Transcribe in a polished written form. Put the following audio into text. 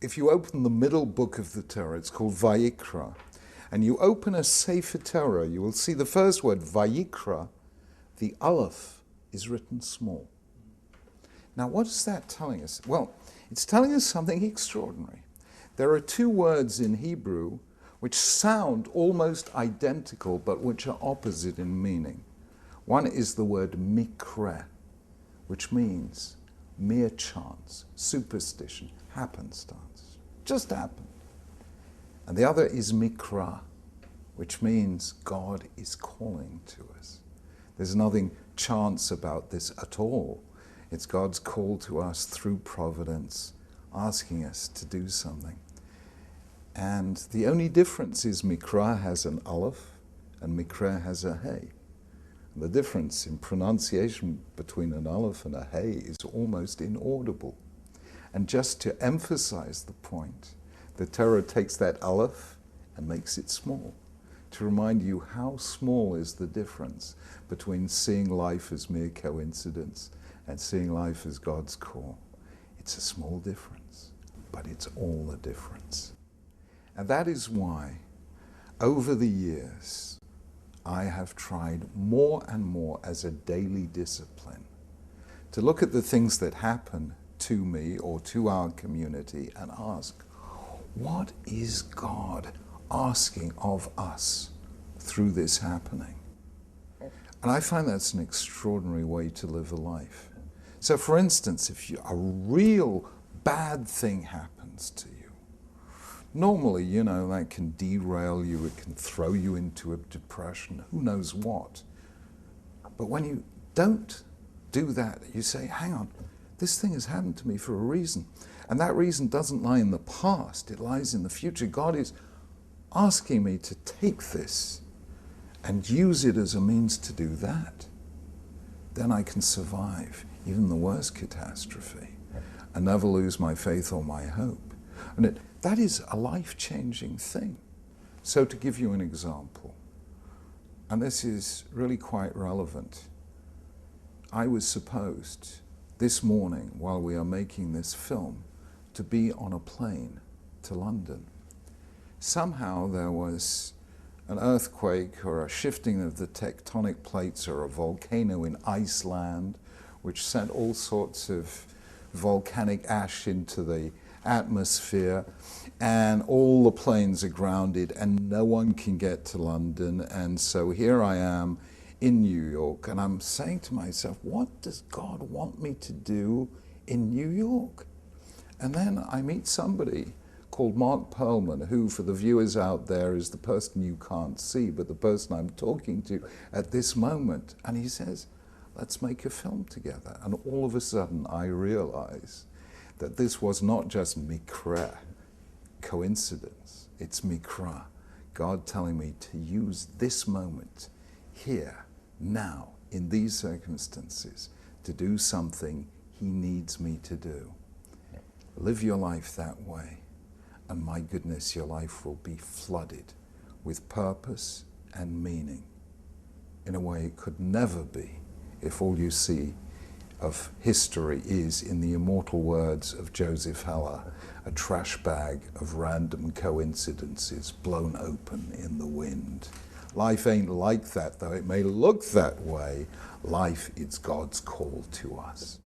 If you open the middle book of the Torah, it's called Vayikra, and you open a Sefer Torah, you will see the first word, Vayikra, the Aleph is written small. Now, what is that telling us? Well, it's telling us something extraordinary. There are two words in Hebrew which sound almost identical, but which are opposite in meaning. One is the word mikra, which means mere chance, superstition, happenstance, just happened. And the other is mikra, which means God is calling to us. There's nothing chance about this at all. It's God's call to us through Providence, asking us to do something. And the only difference is Mikra has an Aleph and Mikra has a Hey. And the difference in pronunciation between an Aleph and a Hey is almost inaudible. And just to emphasize the point, the Torah takes that Aleph and makes it small, to remind you how small is the difference between seeing life as mere coincidence and seeing life as God's call. It's a small difference, but it's all the difference. And that is why, over the years, I have tried more and more as a daily discipline to look at the things that happen to me or to our community and ask, what is God asking of us through this happening? And I find that's an extraordinary way to live a life. So for instance, if a real bad thing happens to you, normally, that can derail you, it can throw you into a depression, who knows what. But when you don't do that, you say, hang on, this thing has happened to me for a reason. And that reason doesn't lie in the past, it lies in the future. God is asking me to take this and use it as a means to do that. Then I can survive even the worst catastrophe and never lose my faith or my hope. And that is a life-changing thing. So to give you an example, and this is really quite relevant, I was supposed this morning, while we are making this film, to be on a plane to London. Somehow there was an earthquake or a shifting of the tectonic plates or a volcano in Iceland, which sent all sorts of volcanic ash into the atmosphere, and all the planes are grounded and no one can get to London. And so here I am in New York, and I'm saying to myself, what does God want me to do in New York? And then I meet somebody called Mark Perlman, who, for the viewers out there, is the person you can't see, but the person I'm talking to at this moment. And he says, let's make a film together. And all of a sudden I realize that this was not just mikra, coincidence. It's mikra, God telling me to use this moment, here, now, in these circumstances, to do something He needs me to do. Live your life that way, and my goodness, your life will be flooded with purpose and meaning in a way it could never be if all you see of history is, in the immortal words of Joseph Heller, a trash bag of random coincidences blown open in the wind. Life ain't like that, though it may look that way. Life is God's call to us.